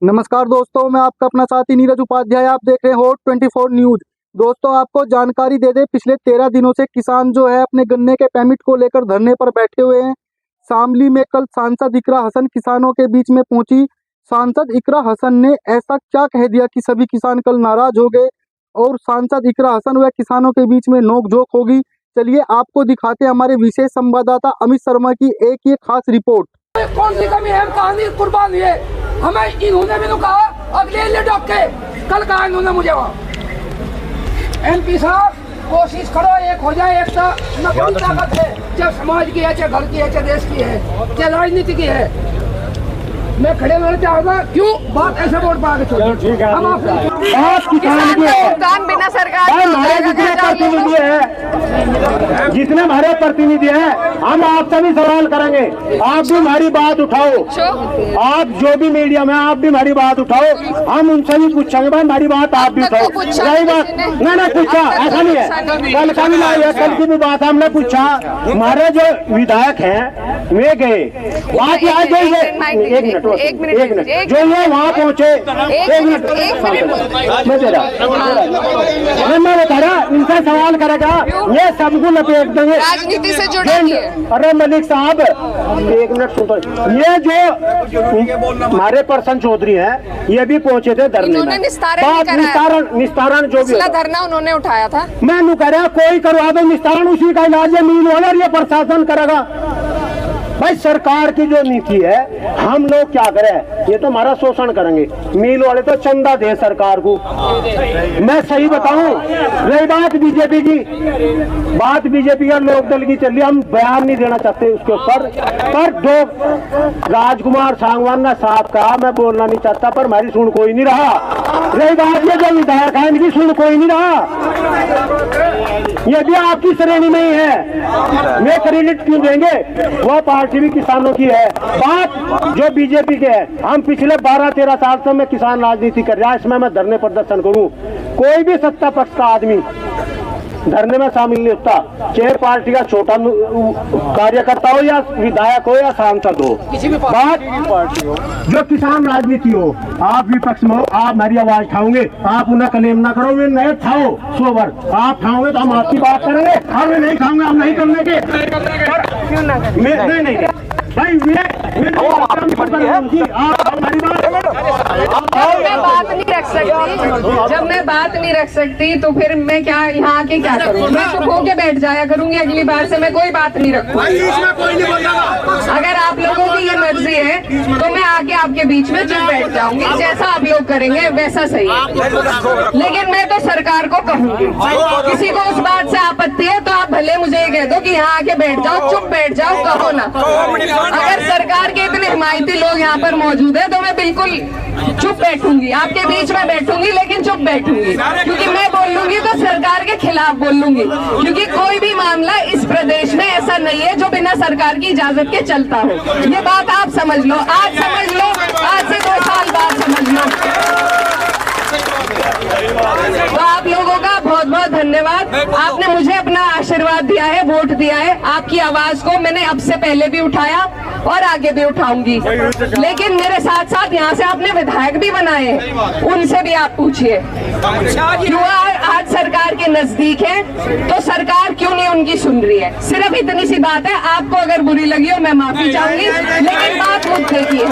नमस्कार दोस्तों, मैं आपका अपना साथी नीरज उपाध्याय। आप देख रहे हैं हॉट 24 न्यूज। दोस्तों, आपको जानकारी दे दे, पिछले 13 दिनों से किसान जो है अपने गन्ने के परमिट को लेकर धरने पर बैठे हुए हैं। शामली में कल सांसद इकरा हसन किसानों के बीच में पहुंची। सांसद इकरा हसन ने ऐसा क्या कह दिया कि सभी किसान कल नाराज हो गए और सांसद इकरा हसन व किसानों के बीच में नोकझोंक होगी। चलिए आपको दिखाते हमारे विशेष संवाददाता अमित शर्मा की एक ये खास रिपोर्ट। कौन सी कमी है? कहानी कुर्बान हुए हमें। इन्होंने भी तो कहा अगले ले डॉके, कल कहा इन्होंने मुझे वहाँ MP साहब कोशिश करो एक हो जाए। एक नकली ताकत है, चाहे समाज की है, चाहे घर की है, चाहे देश की है, चाहे राजनीति की है। मैं खड़े होना चाहूँगा, क्यों बात ऐसे वोट पा के छोड़। हम बिना सरकार जितने हमारे प्रतिनिधि हैं, हम आपसे भी सवाल करेंगे। आप भी हमारी बात उठाओ, आप जो भी मीडिया में आप भी हमारी बात उठाओ। हम उनसे भी पूछेंगे, भाई हमारी बात आप भी उठाओ। यही बात नहीं पूछा, ऐसा नहीं है। कल का भी नहीं है, कल की भी बात हमने पूछा। हमारे जो विधायक हैं वे गए, बात आज एक मिनट जो ये वहाँ पहुँचे, एक मिनट मैं बता रहा, इनसे सवाल करेगा, ये सबको लपेट देंगे। राजनीति से जुड़े हैं। अरे मलिक साहब एक मिनट सुनो, ये जो हमारे प्रसन्न चौधरी हैं, ये भी पहुँचे थे धरने में। निस्तारण जो भी धरना उन्होंने उठाया था। मैं नहीं कह रहा कोई करवा दो निस्तारण, उसी का इलाज मील वाला ये प्रशासन करेगा। भाई सरकार की जो नीति है, हम लोग क्या करें, ये तो हमारा शोषण करेंगे। मिल वाले तो चंदा दे सरकार को। मैं सही बताऊं, रही बात बीजेपी की, बात बीजेपी का लोकदल की चल रही, हम बयान नहीं देना चाहते उसके ऊपर। पर दो राजकुमार सांगवान ने साफ कहा, मैं बोलना नहीं चाहता, पर हमारी सुन कोई नहीं रहा। रही बात ये जो विधायक है, इनकी सुन कोई नहीं रहा। ये भी आपकी श्रेणी में ही है, मैं क्रेडिट क्यों देंगे? वह पार्टी भी किसानों की है। बात जो बीजेपी के है, हम पिछले 12-13 साल से मैं किसान राजनीति कर रहा है। इसमें मैं धरने प्रदर्शन करूं, कोई भी सत्ता पक्ष का आदमी धरने में शामिल नहीं होता, चाहे पार्टी का छोटा कार्यकर्ता हो या विधायक हो या सांसद हो, बात जो किसान राजनीति हो। आप विपक्ष में हो, आप हमारी आवाज उठाओगे, आप उन्हें क्लेम ना करो, वे नहीं उठाओ सोबर, आप उठाओगे तो हम आपकी बात करेंगे। और वे नहीं खाऊंगे, हम नहीं करने के नहीं भाई, मैं बात नहीं रख सकती। जब मैं बात नहीं रख सकती तो फिर मैं क्या यहाँ आके क्या करूँ? मैं चुप होके बैठ जाया करूंगी। अगली बार से मैं कोई बात नहीं रखूंगी। अगर आप लोगों की ये मर्जी है तो मैं आके आपके बीच में चुप बैठ जाऊंगी। जैसा आप लोग करेंगे वैसा सही है। लेकिन मैं तो सरकार को कहूंगी, किसी को उस बात से आपत्ति है तो आप भले मुझे ये कह दो कि यहाँ आके बैठ जाओ, चुप बैठ जाओ, कहो ना। अगर सरकार के इतने हिमायती लोग यहाँ पर मौजूद है तो मैं बिल्कुल चुप बैठूंगी, आपके बीच में बैठूंगी, लेकिन चुप बैठूंगी। क्योंकि मैं बोलूंगी तो सरकार के खिलाफ बोलूंगी, क्योंकि कोई भी मामला इस प्रदेश में ऐसा नहीं है जो बिना सरकार की इजाजत के चलता हो। ये बात आप समझ लो, आज समझ लो, आज से 2 साल बाद समझ लो। तो आप लोगों का बहुत बहुत धन्यवाद। आपने मुझे अपना आशीर्वाद दिया है, वोट दिया है। आपकी आवाज को मैंने अब से पहले भी उठाया और आगे भी उठाऊंगी। लेकिन मेरे साथ साथ यहाँ से आपने विधायक भी बनाए हैं, उनसे भी आप पूछिए क्यों आज सरकार के नजदीक है तो सरकार क्यों नहीं उनकी सुन रही है। सिर्फ इतनी सी बात है। आपको अगर बुरी लगी हो मैं माफी चाहूंगी, लेकिन बात मुद्दे की है।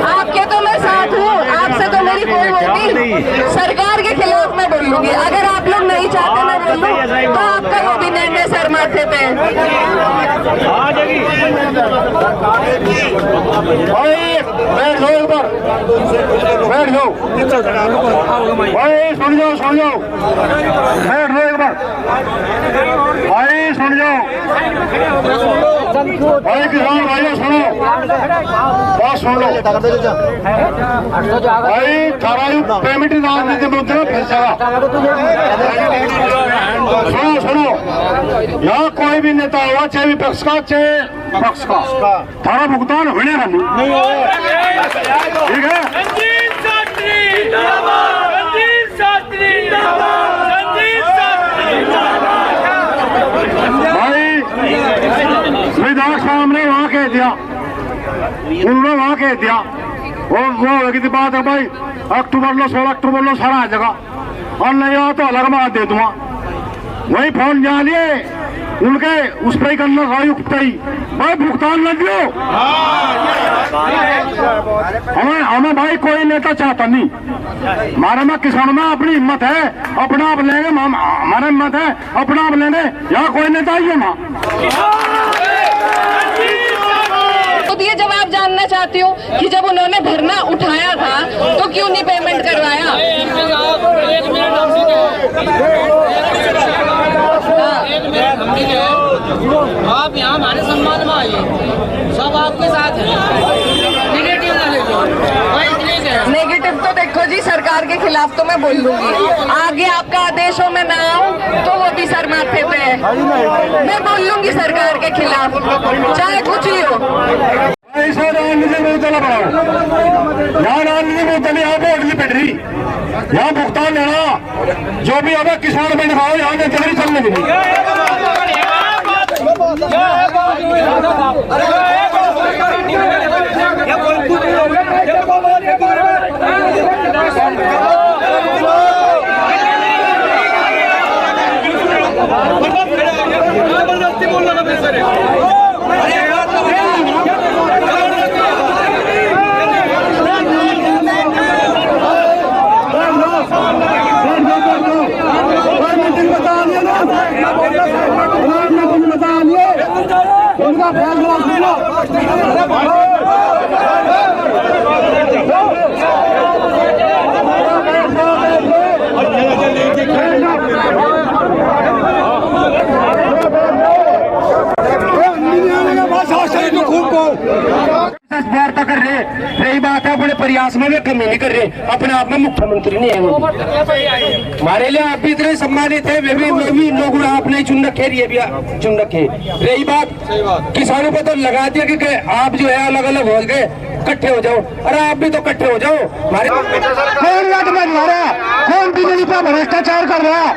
आपके तो मैं साथ हूँ, आपसे तो मेरी कोई होती। सरकार के खिलाफ मैं बोलूंगी। अगर आप लोग नहीं चाहते मैं बोलूं तो आपका वो भी निर्णय सर माथे पे। बैठ जाओ, सुन जाओ, सुन जाओ, बैठ जाओ एक बार भाई, सुन जाओ भाई, किसान भाइयों सुनो, बात सुन लो भाई। थारा पेमेंट राजनीति में उतरो फिर सुनो सुनो, यहाँ कोई भी नेता हुआ, चाहे विपक्ष का चाहे पक्ष का, थारा भुगतान होने नहीं, ठीक है। उन्होंने वहां कह दिया वो होगी थी बात है भाई, अक्टूबर लो 16 अक्टूबर लो सारा आ जाएगा, और नहीं हो तो अलग बात दे दूंगा। वही फोन जा लिए उनके उस पर ही करना युक्त ही भाई भुगतान न दियो। हमें भाई कोई नेता चाहता नहीं, हमारे में किसान में अपनी हिम्मत है, अपना आप लेंगे, हमारा हिम्मत है अपना आप लेंगे, यहाँ कोई नेता ही है ना। तो ये जवाब जानना चाहती हूँ कि जब उन्होंने धरना उठाया था तो क्यों नहीं पेमेंट करवाया? आप यहाँ हमारे सम्मान में आइए, सब आपके साथ हैं, नेगेटिव ना लीजिए। नेगेटिव तो देखो जी, सरकार के खिलाफ तो मैं बोल दूंगी, आगे आपका आदेशों में ना आऊं तो वो भी सर माथे पे है, मैं बोल लूंगी सरकार के खिलाफ, चाहे कुछ ही हो। ऐसा राजनीति में चला पड़ा, यहाँ राजनीति में चली, यहाँ वोट नहीं पिट रही, यहाँ भुगतान लेना जो भी अब किसान में दिखाओ, यहाँ ने चल चलने की कर रहे। रही बात है अपने प्रयास में वे कमी नहीं कर रहे, अपने आप में मुख्यमंत्री नहीं है वो। हमारे लिए आप भी इतने सम्मानित है, वे भी लोग आपने चुन रखे, ये भी चुन रखे। रही बात किसानों को तो लगा दिया कि आप जो है अलग अलग हो गए, इकट्ठे हो जाओ, अरे आप भी तो इकट्ठे हो जाओ। हमारे कौन लट में रहा है, कौन बिजली पर भ्रष्टाचार कर रहा है,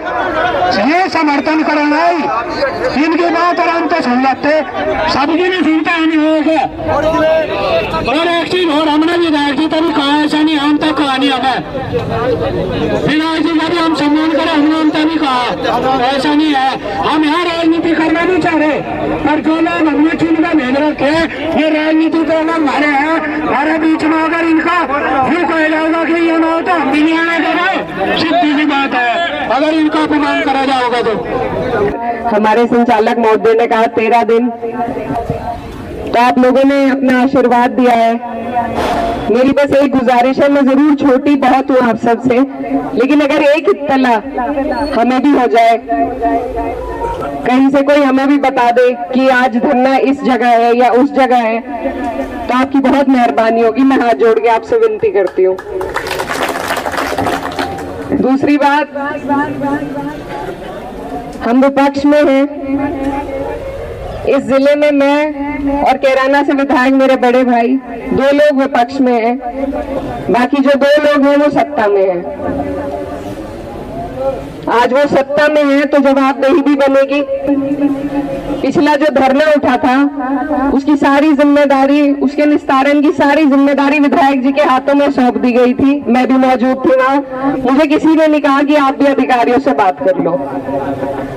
ये समर्थन करना है। इनकी बात और हम तो सुन लेते, सबकी नहीं सुनता है, नहीं होगा और एक्शन। और हमने विधायक जी तभी कहा, ऐसा नहीं हम तो कहा नहीं, हमें विधायक जी का भी हम सम्मान करें, हमने उनका भी कहा ऐसा नहीं है। हम यहाँ राजनीति करना नहीं चाह रहे, पर जो लोग हमने चुनकर भेज रखे ये राजनीति करना हमारे हैं, हमारे बीच में अगर इनका यूँ कहा जाएगा कि ये ना हो तो हम भी नहीं आने देंगे, सीधी सी बात है। अगर इनका अपमान करा जाएगा तो हमारे संचालक महोदय ने कहा 13 दिन, तो आप लोगों ने अपना आशीर्वाद दिया है। मेरी बस एक गुजारिश है, मैं जरूर छोटी बहुत हूँ आप सबसे, लेकिन अगर एक इत्तला हमें भी हो जाए, कहीं से कोई हमें भी बता दे कि आज धरना इस जगह है या उस जगह है, तो आपकी बहुत मेहरबानी होगी। मैं हाथ जोड़ के आपसे विनती करती हूँ। दूसरी बात, हम विपक्ष में हैं। इस जिले में मैं और कैराना से विधायक मेरे बड़े भाई 2 लोग विपक्ष में हैं, बाकी जो 2 लोग हैं वो सत्ता में हैं। आज वो सत्ता में है तो जवाबदेही भी बनेगी। पिछला जो धरना उठा था उसकी सारी जिम्मेदारी, उसके निस्तारण की सारी जिम्मेदारी विधायक जी के हाथों में सौंप दी गई थी। मैं भी मौजूद थी वहाँ, मुझे किसी ने नहीं कहा कि आप भी अधिकारियों से बात कर लो।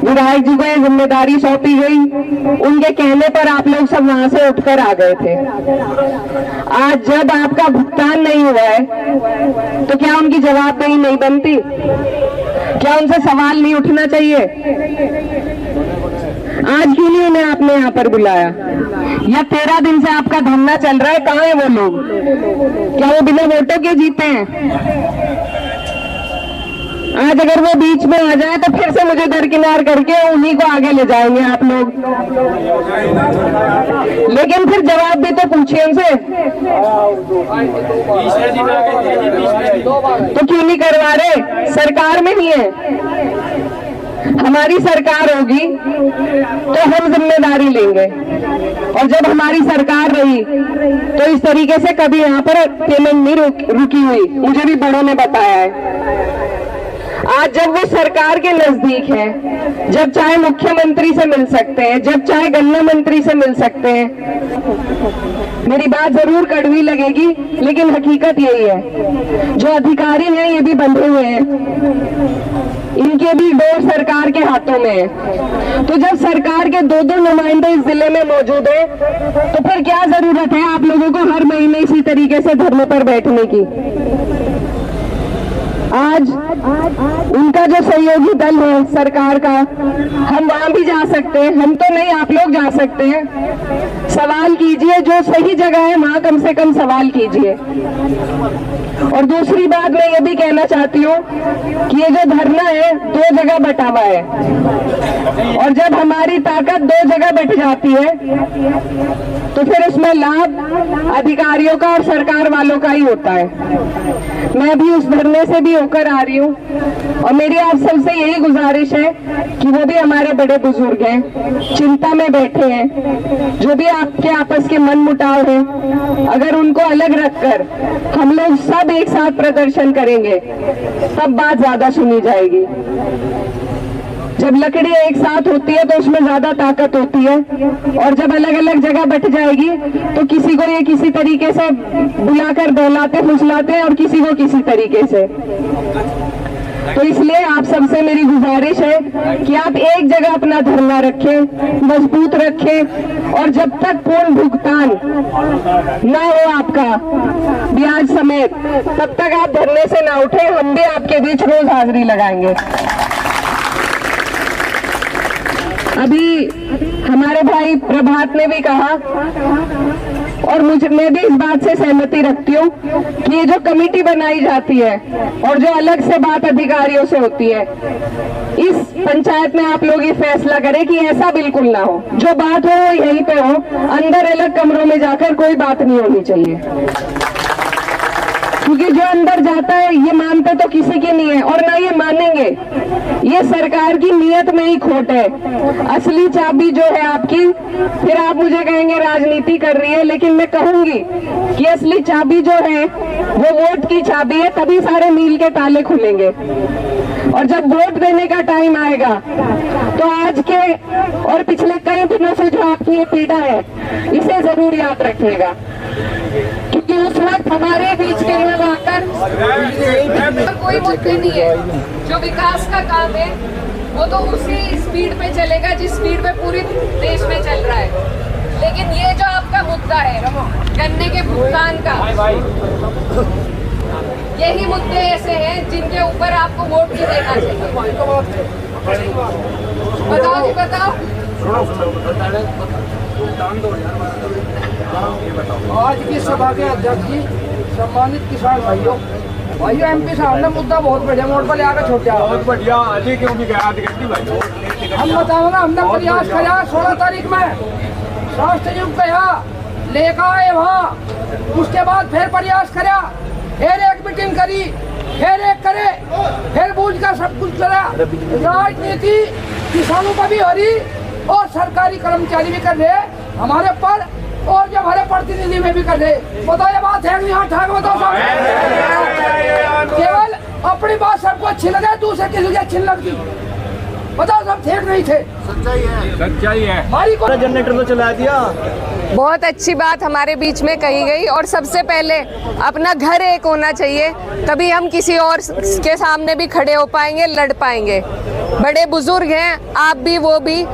विधायक जी को ये जिम्मेदारी सौंपी गई, उनके कहने पर आप लोग सब वहां से उठकर आ गए थे। आज जब आपका भुगतान नहीं हुआ है तो क्या उनकी जवाबदेही नहीं बनती? क्या उनसे सवाल नहीं उठना चाहिए? आज क्यों नहीं उन्हें आपने यहाँ पर बुलाया? या 13 दिन से आपका धरना चल रहा है, कहाँ है वो लोग? क्या वो बिना वोटों के जीते हैं? आज अगर वो बीच में आ जाए तो फिर से मुझे दरकिनार करके उन्हीं को आगे ले जाएंगे आप लोग। लेकिन फिर जवाब भी तो पूछिए उनसे, तो क्यों नहीं करवा रहे? सरकार में ही है, हमारी सरकार होगी तो हम जिम्मेदारी लेंगे। और जब हमारी सरकार रही तो इस तरीके से कभी यहाँ पर पेमेंट नहीं रुकी हुई, मुझे भी बड़ों ने बताया है। आज जब वो सरकार के नजदीक है, जब चाहे मुख्यमंत्री से मिल सकते हैं, जब चाहे गन्ना मंत्री से मिल सकते हैं। मेरी बात जरूर कड़वी लगेगी, लेकिन हकीकत यही है। जो अधिकारी हैं ये भी बंधे हुए हैं, इनके भी डोर सरकार के हाथों में है। तो जब सरकार के दो नुमाइंदे इस जिले में मौजूद है, तो फिर क्या जरूरत है आप लोगों को हर महीने इसी तरीके से धरने पर बैठने की। आज उनका जो सहयोगी दल है सरकार का, हम वहां भी जा सकते हैं, हम तो नहीं, आप लोग जा सकते हैं। सवाल कीजिए, जो सही जगह है वहां कम से कम सवाल कीजिए। और दूसरी बात मैं ये भी कहना चाहती हूँ कि ये जो धरना है दो जगह बटा हुआ है, और जब हमारी ताकत दो जगह बट जाती है तो फिर उसमें लाभ अधिकारियों का और सरकार वालों का ही होता है। मैं भी उस धरने से भी होकर आ रही हूँ, और मेरी आप सबसे यही गुजारिश है कि वो भी हमारे बड़े बुजुर्ग हैं, चिंता में बैठे हैं, जो भी आपके आपस के मन मुटाव है, अगर उनको अलग रखकर हम लोग सब एक साथ प्रदर्शन करेंगे तब बात ज्यादा सुनी जाएगी। जब लकड़ी एक साथ होती है तो उसमें ज्यादा ताकत होती है, और जब अलग अलग जगह बट जाएगी तो किसी को ये किसी तरीके से बुलाकर बहलाते फुसलाते हैं और किसी को किसी तरीके से। तो इसलिए आप सबसे मेरी गुजारिश है कि आप एक जगह अपना धरना रखें, मजबूत रखें, और जब तक पूर्ण भुगतान ना हो आपका ब्याज समेत, तब तक आप धरने से ना उठे। हम भी आपके बीच रोज हाजिरी लगाएंगे। अभी हमारे भाई प्रभात ने भी कहा, और मैं भी इस बात से सहमति रखती हूँ कि ये जो कमेटी बनाई जाती है और जो अलग से बात अधिकारियों से होती है, इस पंचायत में आप लोग ये फैसला करें कि ऐसा बिल्कुल ना हो। जो बात हो वो यहीं पे हो, अंदर अलग कमरों में जाकर कोई बात नहीं होनी चाहिए, क्योंकि जो अंदर जाता है ये मानते तो किसी की नहीं है, और ना ये मानेंगे। ये सरकार की नीयत में ही खोट है। असली चाबी जो है आपकी, फिर आप मुझे कहेंगे राजनीति कर रही है, लेकिन मैं कहूंगी कि असली चाबी जो है वो वोट की चाबी है, तभी सारे मील के ताले खुलेंगे। और जब वोट देने का टाइम आएगा तो आज के और पिछले कई दिनों से जो आपकी ये पीड़ा है, इसे जरूर याद रखिएगा, क्योंकि उस वक्त हमारे बीच के लोग आकर कोई मुद्दे नहीं है। जो विकास का काम है वो तो उसी स्पीड पे चलेगा जिस स्पीड पे पूरे देश में चल रहा है, लेकिन ये जो आपका मुद्दा है गन्ने के भुगतान का, यही मुद्दे ऐसे हैं जिनके ऊपर आपको वोट नहीं देना चाहिए। बताओ जी, बताओ। आज की सभा के अध्यक्ष जी, सम्मानित किसान भाइयों, एमपी साहब ने मुद्दा बहुत बढ़िया मोड़ पर आकर छोड़ा, बहुत बढ़िया। हम बताओ ना, हमने प्रयास किया 16 तारीख में स्वास्थ्य युग गया, लेकर आए वहाँ, उसके बाद फिर प्रयास करा, फिर एक मीटिंग करी, फिर एक करे, फिर बूझ का सब कुछ करा। राजनीति किसानों का भी हो रही और सरकारी कर्मचारी भी कर रहे हमारे पर, और जो हमारे प्रतिनिधि में भी कर रहे। बताओ ये बात है नहीं? हाँ ठाक बताओ साहब। केवल अपनी बात सबको अच्छी लगे, दूसरे किसी की अच्छी लगती। बताओ सब ठीक नहीं थे। सच्चाई है। हमारी को जनरेटर तो चला दिया। बहुत अच्छी बात हमारे बीच में कही गई, और सबसे पहले अपना घर एक होना चाहिए, तभी हम किसी और के सामने भी खड़े हो पाएंगे, लड़ पाएंगे। बड़े बुजुर्ग हैं, आप भी वो भी,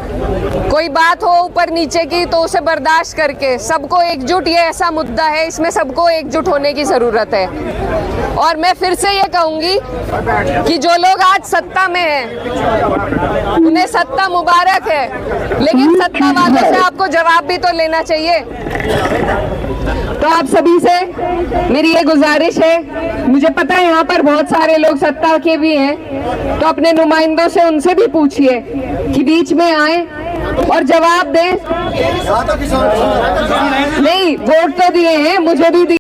कोई बात हो ऊपर नीचे की तो उसे बर्दाश्त करके सबको एकजुट, ये ऐसा मुद्दा है इसमें सबको एकजुट होने की जरूरत है। और मैं फिर से ये कहूंगी कि जो लोग आज सत्ता में हैं उन्हें सत्ता मुबारक है, लेकिन सत्ता वालों से आपको जवाब भी तो लेना चाहिए। तो आप सभी से मेरी ये गुजारिश है, मुझे पता है यहाँ पर बहुत सारे लोग सत्ता के भी हैं, तो अपने नुमाइंदों से उनसे भी पूछिए कि बीच में आए और जवाब दें। नहीं, वोट तो दिए हैं, मुझे भी